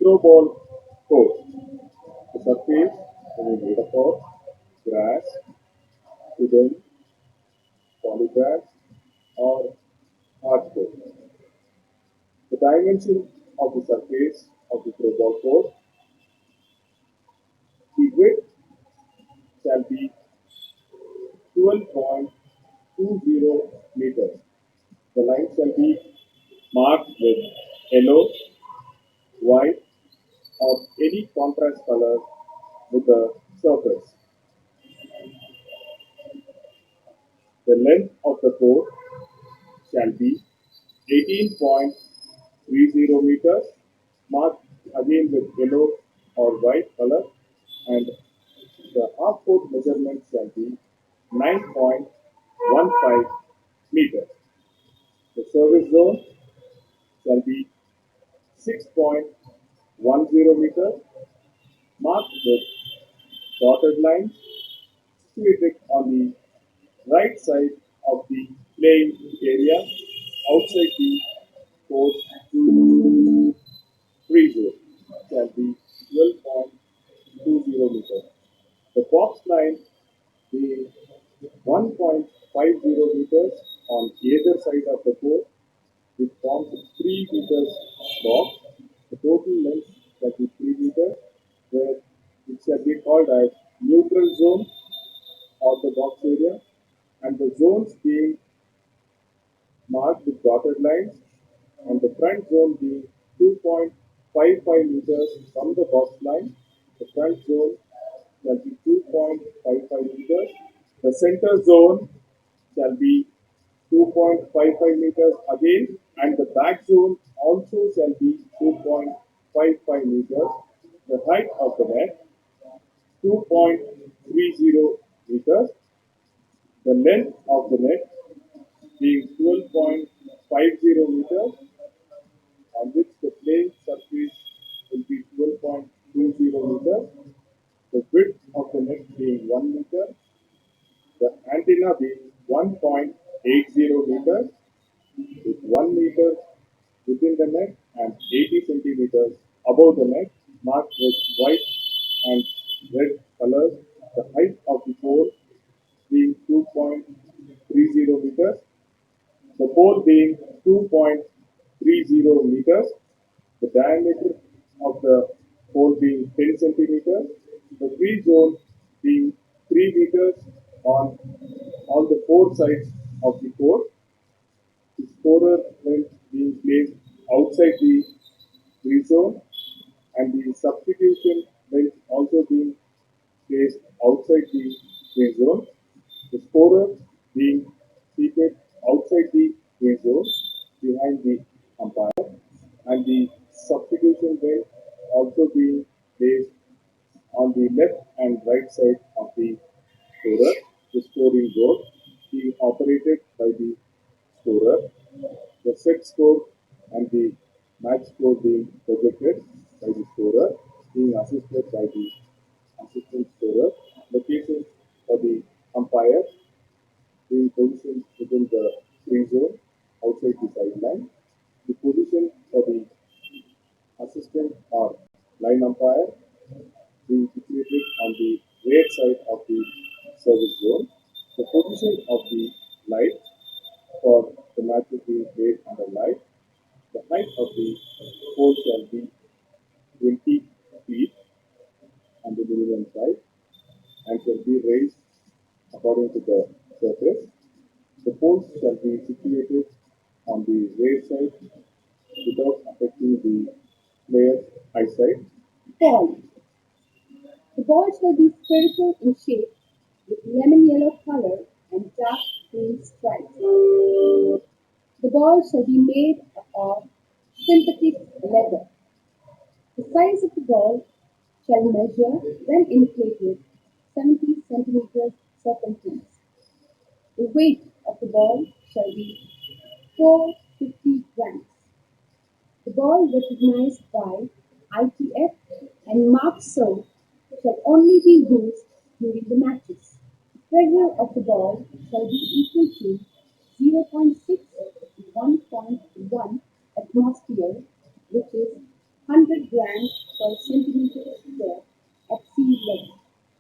Throwball court. The surface will be made up of grass, wooden, polygrass, or hardwood. The dimension of the surface of the throwball court, the width shall be 12.20 meters. The line shall be marked with yellow, white, or any contrast color with the surface. The length of the court shall be 18.30 meters, marked again with yellow or white color, and the half court measurement shall be 9.15 meters. The service zone shall be 6.10 meters, marked with dotted lines situated on the right side of the playing area outside the court free zone shall be 12.20 meters. The box line being 1.50 meters on either side of the court, which forms a 3 meters box. The total length shall be 3 meters, where it shall be called as neutral zone of the box area, and the zones being marked with dotted lines, and the front zone being 2.55 meters from the box line. The front zone shall be 2.55 meters. The center zone shall be 2.55 meters again, and the back zone also shall be 2.55 meters. The height of the net 2.30 meters. The length of the net being 12.50 meters, on which the playing surface will be 12.20 meters. The width of the net being 1 meter. The antenna being 1.80 meters, with 1 meter within the net and 80 centimeters above the net, marked with white and red colors. The height of the pole being 2.30 meters. The pole being 2.30 meters. The diameter of the pole being 10 centimeters. The free zone being 3 meters on all the four sides of the court. The scorer bench being placed outside the free zone, and the substitution bench also being placed outside the free zone. The scorer being seated outside the free zone behind the umpire, and the substitution bench also being placed on the left and right side of the scorer. The scoring board being operated by the scorer. The set score and the match score being projected by the scorer, being assisted by the assistant scorer. Location for the umpire being positioned within the free zone outside the sideline. The position for the assistant or line umpire being situated on the rear side of the service zone. The position of the light for the matches being played under light. The height of the pole shall be 20 feet on the minimum side and shall be raised according to the surface. The poles shall be situated on the rear side without affecting the player's eyesight. Ball. The balls will be spherical in shape with lemon yellow color and dark green stripes. The ball shall be made of synthetic leather. The size of the ball shall measure, when inflated, 70 centimeters circumference. The weight of the ball shall be 450 grams. The ball recognized by ITF and marked so shall only be used during the matches. Pressure of the ball shall be equal to 0.6 to 1.1 atmosphere, which is 100 grams per centimeter square at sea level.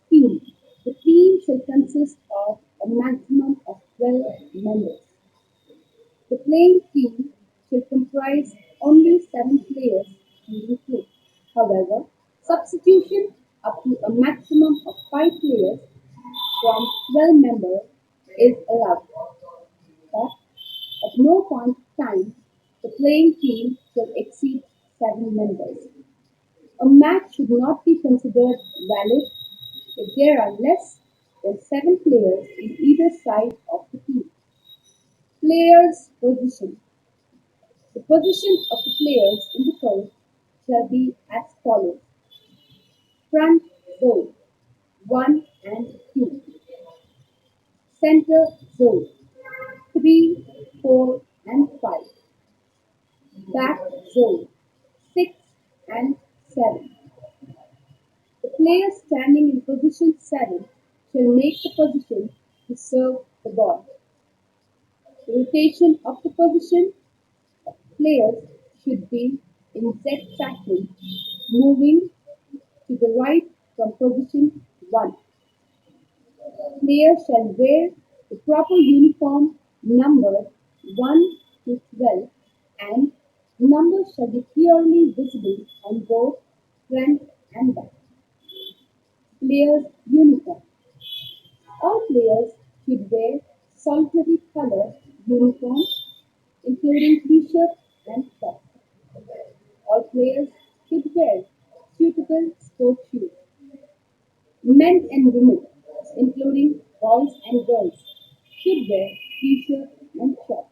Team. The team shall consist of a maximum of 12 members. The playing team shall comprise only 7 players during play. However, substitution up to a maximum of 5 players from 12 members is allowed, but at no point in time the playing team shall exceed 7 members. A match should not be considered valid if there are less than 7 players in either side of the team. Players' position. The position of the players in the court shall be as follows: front zone 1 and 2, center zone 3, 4 and 5, back zone 6 and 7. The player standing in position 7 shall make the position to serve the ball. The rotation of the position players should be in Z fashion, moving to the right from position 1. Players shall wear the proper uniform numbered 1 to 12, and numbers shall be clearly visible on both front and back. Players' uniform. All players should wear solitary color uniforms, including t-shirt and socks. All players should wear suitable sport shoes. Men and women, including boys and girls, should wear t-shirt and shorts.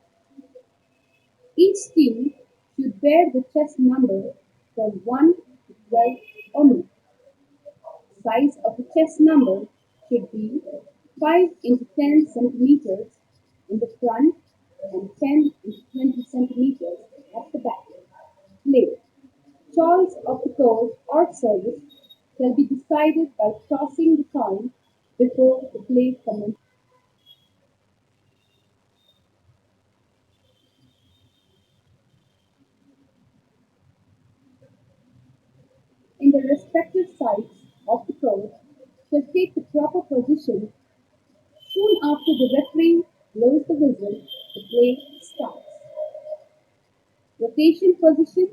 Each team should bear the chess number from 1 to 12 only. Size of the chess number should be 5 into 10 centimeters in the front and 10 into 20 centimeters at the back. Play. Choice of the course or service shall be decided by tossing the coin before the play commences. In the respective sides of the court shall take the proper position. Soon after the referee blows the whistle, the play starts. Rotation position,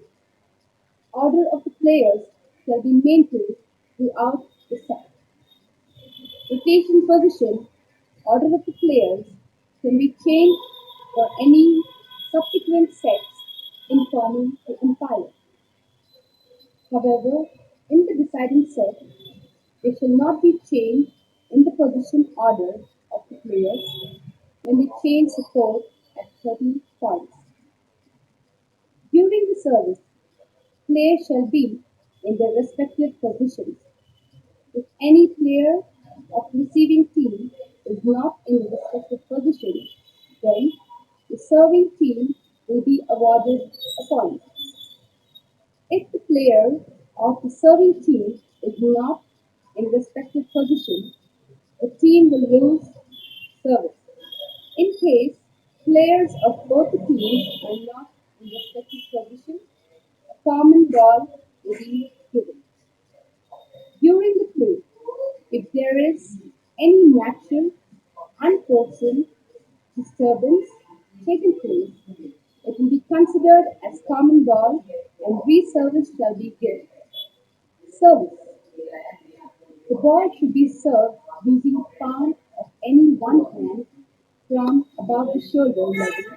order of the players shall be maintained throughout the set. Rotation position, order of the players can be changed for any subsequent sets informing the umpire. However, in the deciding set, they shall not be changed in the position order of the players when they change the court at 30 points. During the service, players shall be in their respective positions. If any player of the receiving team is not in the respective position, then the serving team will be awarded a point. If the player of the serving team is not in respective position, the team will lose service. In case players of both the teams are not in respective position, a common ball will be given. During the play, if there is any natural, unforeseen disturbance taken place, it will be considered as common ball and re-service shall be given. Service. The ball should be served using the palm of any one hand from above the shoulder level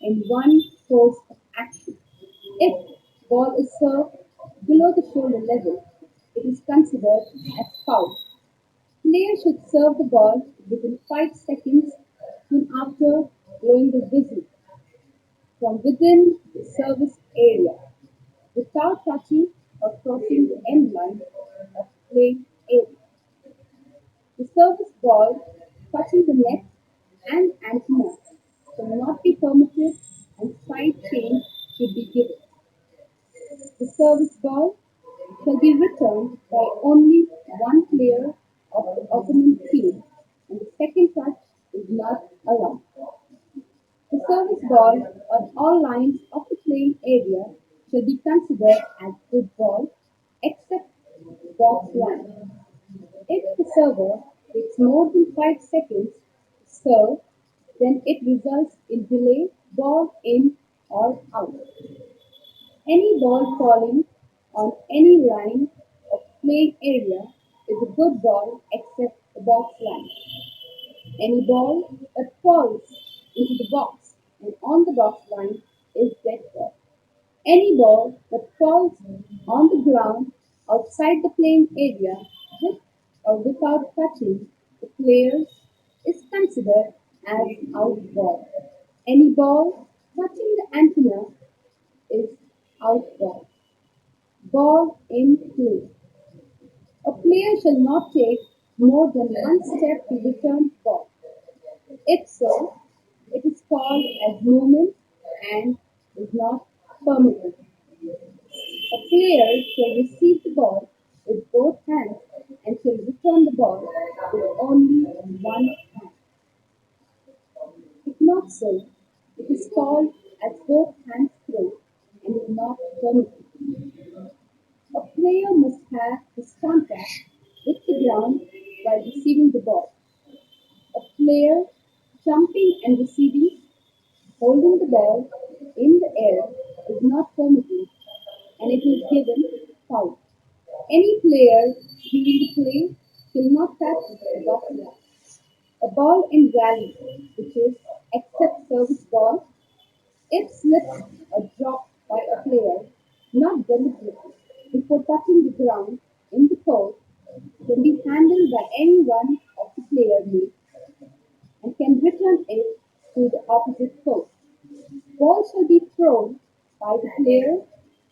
in one course of action. If ball is served below the shoulder level, it is considered as foul. Player should serve the ball within 5 seconds soon after blowing the whistle from within the service area without touching or crossing the end line of play area. The service ball touching the net and antenna shall not be permitted and side change should be given. The service ball shall be returned by only one player of the opponent team and the second touch is not allowed. The service ball on all lines of the playing area shall be considered as good ball except box line. If the server takes more than 5 seconds to serve, then it results in delay, ball in or out. Any ball falling on any line of playing area is a good ball except the box line. Any ball that falls into the box and on the box line is dead ball. Any ball that falls on the ground outside the playing area with or without touching the players is considered as out ball. Any ball touching the antenna is out ball. Ball in play. A player shall not take more than one step to return the ball. If so, it is called as movement and is not permitted. A player shall receive the ball with both hands and shall return the ball with only one hand. If not so, it is called as both hands throw and is not permitted. A player must have his contact with the ground while receiving the ball. A player jumping and receiving, holding the ball in the air is not permitted and it is given foul. Any player during the play shall not touch the box line. A ball in rally, which is except service ball, if slipped or dropped by a player, not deliberately, before touching the ground in the court, can be handled by any one of the player mates and can return it to the opposite court. Ball shall be thrown by the player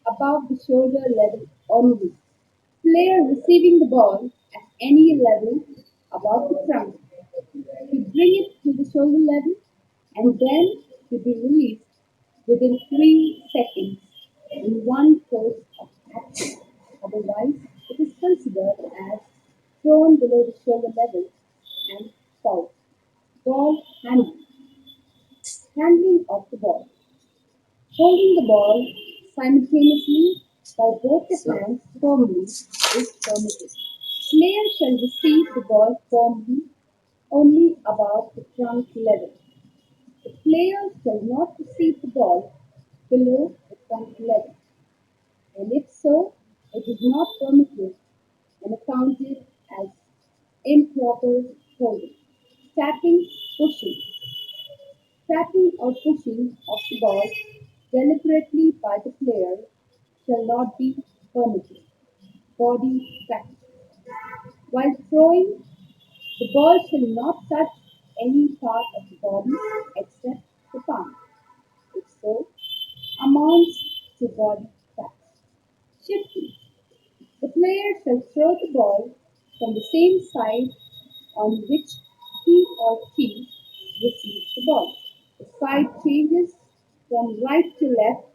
above the shoulder level only. Player receiving the ball at any level above the trunk to bring it to the shoulder level and then to be released within 3 seconds in one course of action. Otherwise, it is considered as thrown below the shoulder level and foul. Ball handling. Handling of the ball. Holding the ball simultaneously by both the hands firmly is permitted. Player shall receive the ball firmly only above the trunk level. The player shall not receive the ball below the trunk level, and if so, it is not permitted and accounted as improper holding. Tapping, pushing. Tapping or pushing of the ball deliberately by the player shall not be permitted. Body tapping. While throwing, the ball shall not touch any part of the body except the palm. If so, amounts to body touch. Shifting. The player shall throw the ball from the same side on which he or she receives the ball. The side changes from right to left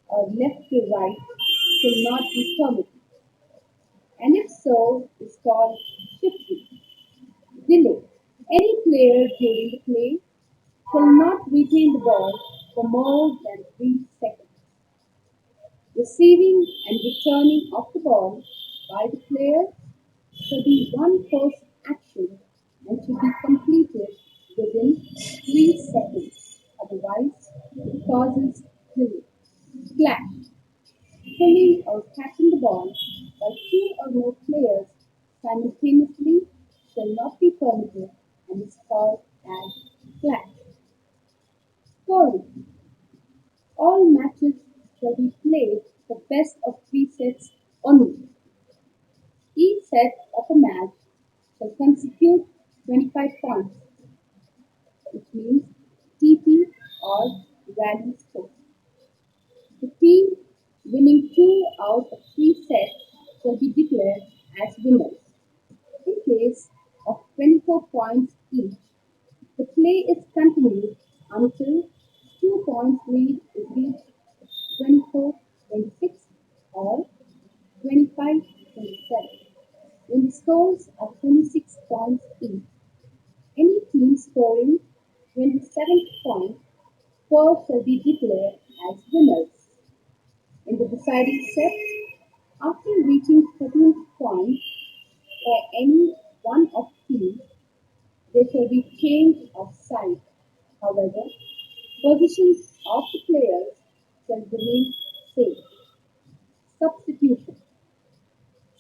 or left to right shall not be permitted, and if so, is called shifting. Delay. Any player during the play shall not retain the ball for more than 3 seconds. Receiving and returning of the ball by the player shall be one course action and should be completed within 3 seconds. Otherwise, it causes delay. Clash. Pulling or catching the ball by two or more players simultaneously shall not be permitted and is called as clash. Scoring. All matches shall be played for best of 3 sets only. Each set of a match shall constitute 25 points, which means TP or rally score. The team winning 2 out of 3 sets shall be declared as winners. In case of 24 points each, the play is continued until 2 points lead is reached 24-26 or 25-27. When the scores are 26 points each, any team scoring 27th point first shall be declared as winners. In the deciding set. After reaching 13th point by any one of team, there shall be change of side. However, positions of the players shall remain same. Substitution.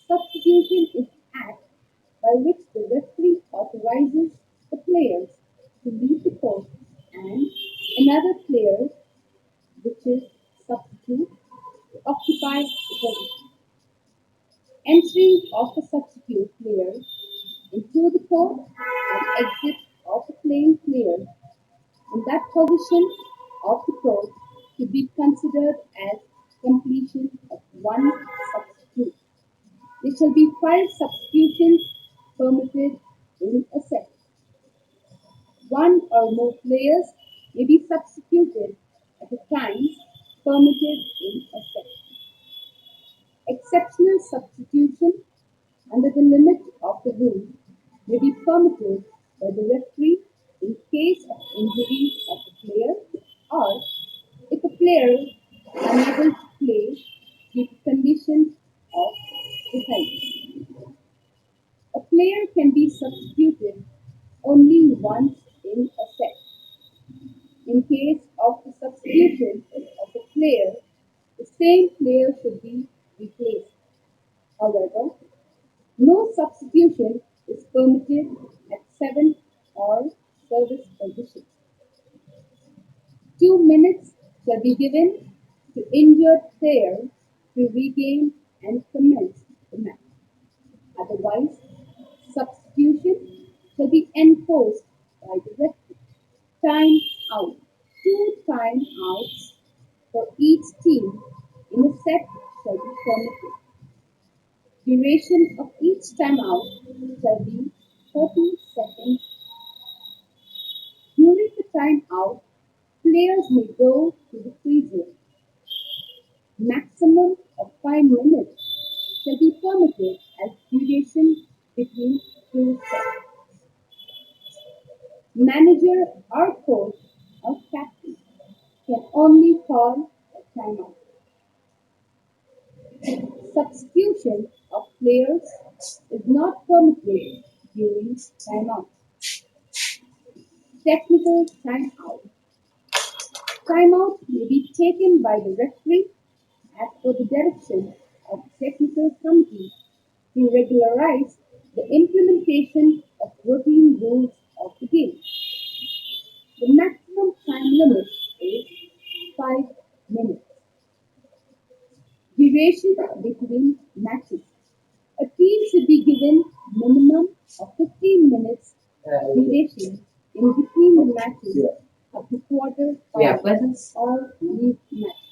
Substitution is act by which the referee authorizes the players to leave the court and another player, which is substitute, to occupy the position. Entering of a substitute player into the court and exit of a playing player in that position of the court to be considered as completion of one substitute. There shall be five substitutions permitted in a set. One or more players may be substituted at a time permitted in a set. Exceptional substitution under the limit of the rule may be permitted by the referee in case of injury of a player or if a player is unable to play due to conditions of the health. A player can be substituted only once in a set. In case of the substitution of a player, the same player should be replaced. However, no substitution is permitted at 7 or service position. 2 minutes shall be given to injured player to regain and commence the match. Otherwise, substitution shall be enforced by the referee. Time out. Two time outs for each team in a set shall be permitted. Duration of each timeout shall be 30 seconds. During the timeout, players may go to the free zone. Maximum of 5 minutes shall be permitted as duration between two sets. Manager or coach or captain can only call a timeout. Substitution of players is not permitted during timeout. Technical timeout. Timeout may be taken by the referee as per the direction of the technical committee to regularize the implementation of routine rules of the game. The maximum time limit is 5 minutes. Duration between matches. A team should be given minimum of 15 minutes duration in between the matches of the quarter finals or league match.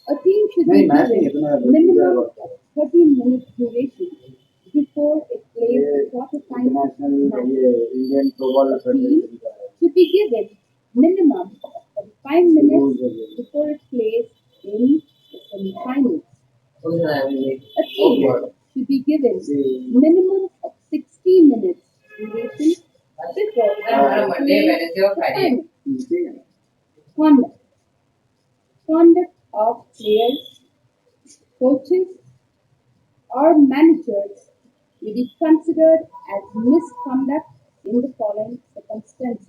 A team should be given minimum of 30 minutes duration before it plays the quarterfinal match. Indian Throwball A team Federation. should be given minimum of 45 minutes before it plays in the semifinals. A team should be given minimum of 60 minutes duration before it plays the final. Conduct. Conduct of players, coaches, or managers may be considered as misconduct in the following circumstances: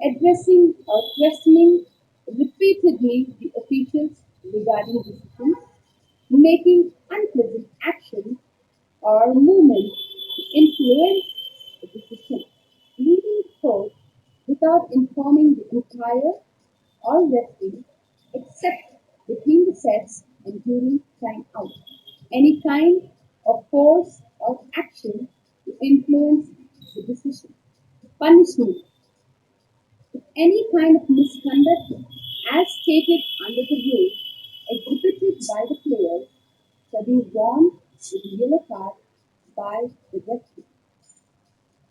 addressing or questioning repeatedly the officials regarding decisions, making unpleasant action or movement to influence the decision, leaving the court without informing the umpire or referee except between the sets and during time out. Any kind of force or action to influence the decision. Punishment. If any kind of misconduct as stated under the rule exhibited by the players shall be warned with a yellow card by the referee.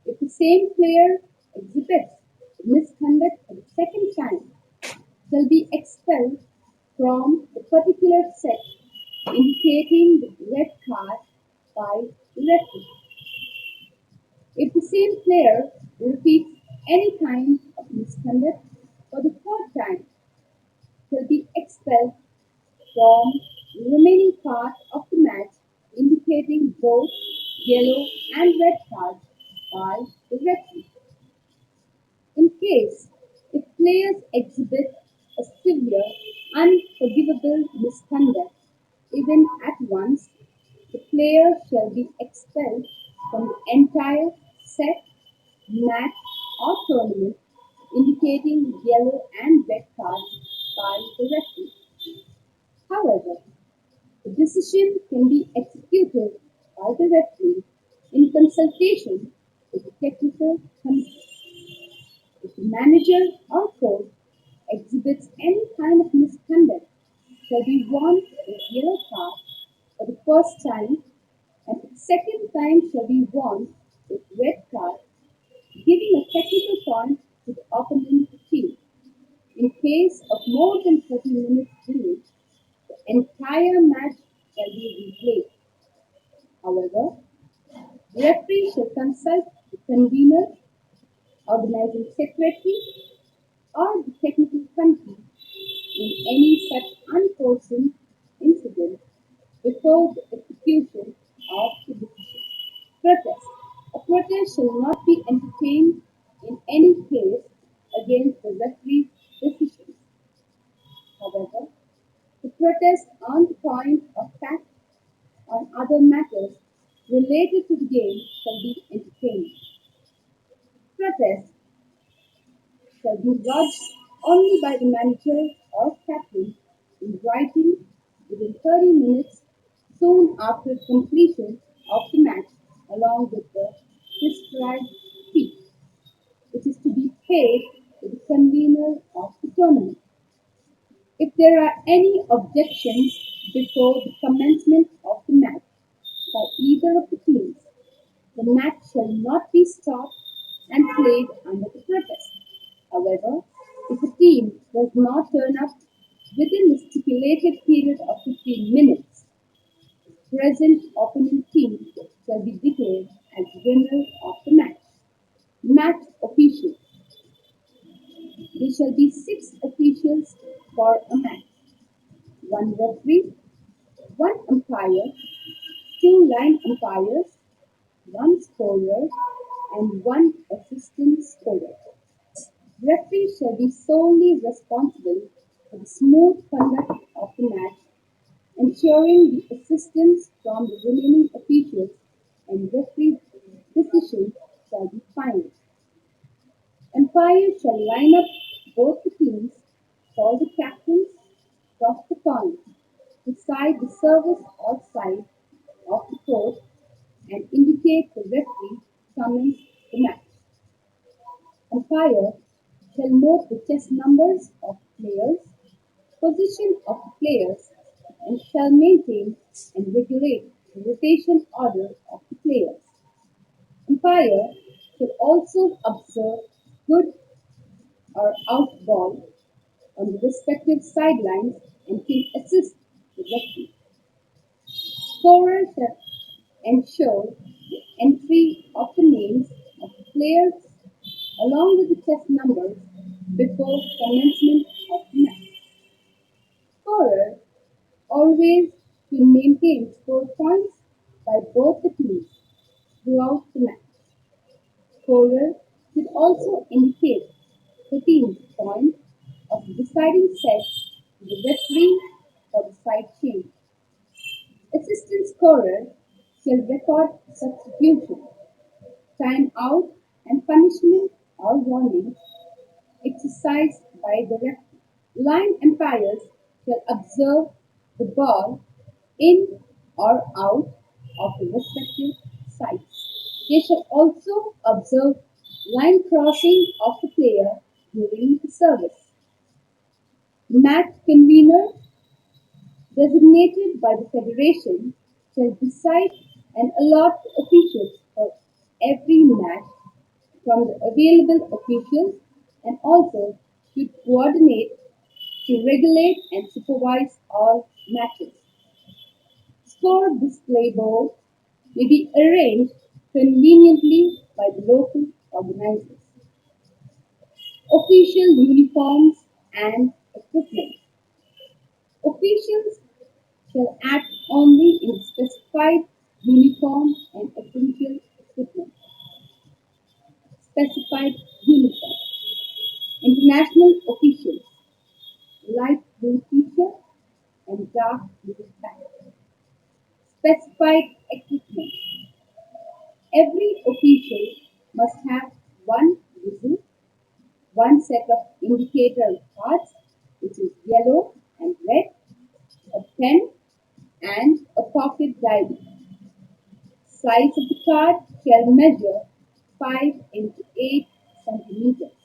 If the same player exhibits misconduct for the second time, shall be expelled from the particular set, indicating the red card by the referee. If the same player repeats any kind of misconduct for the third time, shall be expelled from the remaining part of the match, indicating both yellow and red cards by the referee. In case if players exhibit a severe, unforgivable misconduct, even at once, the player shall be expelled from the entire set, match, or tournament, indicating yellow and red cards by the referee. However, the decision can be executed by the referee in consultation with the technical committee. If the manager or coach exhibits any kind of misconduct, shall be warned with yellow card for the first time, and the second time shall be warned with red card, giving a technical point to the opponent team. In case of more than 30 minutes delay, the entire match shall be replayed. However, the referee shall consult the convener, organizing secretary, or the technical committee in any such unforeseen incident before the execution of the decision. Protest. A protest shall not be entertained in any case against the referee's decisions. However, the protest on the point of fact on other matters related to the game shall be entertained. Protest shall be lodged only by the manager or captain in writing within 30 minutes soon after completion of the match, along with the prescribed fee, which is to be paid to the convener of the tournament. If there are any objections before the commencement of the match by either of the teams, the match shall not be stopped and played under the protest. However, if a team does not turn up within the stipulated period of 15 minutes, the present opponent team shall be declared as winner of the match. Match official. There shall be six officials for a match: one referee, one umpire, two line umpires, one scorer, and one assistant scorer. Referee shall be solely responsible for the smooth conduct of the match, ensuring the assistance from the remaining officials, and referee's decision shall be final. Umpires shall line up both the teams, call the captains, toss the coin, decide the service or side of the court, and indicate the referee summons the match. Umpire shall note the chess numbers of players, position of the players, and shall maintain and regulate the rotation order of the players. Umpire shall also observe good or out ball on the respective sidelines and can assist the referee. Scorer shall ensure the entry of the names of the players along with the chess numbers before commencement of the match. Scorer always to maintain score points by both the teams throughout the match. Scorer should also indicate the team's point of the deciding set to the referee for the side change. Assistant scorer shall record substitution, time out, and punishment or warning exercised by the referee. Line umpires shall observe the ball in or out of the respective sides. They shall also observe line crossing of the player during the service. Match convener designated by the federation shall decide and allot officials for every match from the available officials, and also should coordinate to regulate and supervise all matches. Score display boards may be arranged conveniently by the local organizers. Official uniforms and equipment. Officials shall act only in specified uniform and essential equipment. Specified uniform. International officials, light blue t-shirt and dark blue pants. Specified equipment. Every official must have one whistle, one set of indicator cards, which is yellow and red, a pen, and a pocket diary. Size of the card shall measure 5 into 8 centimeters.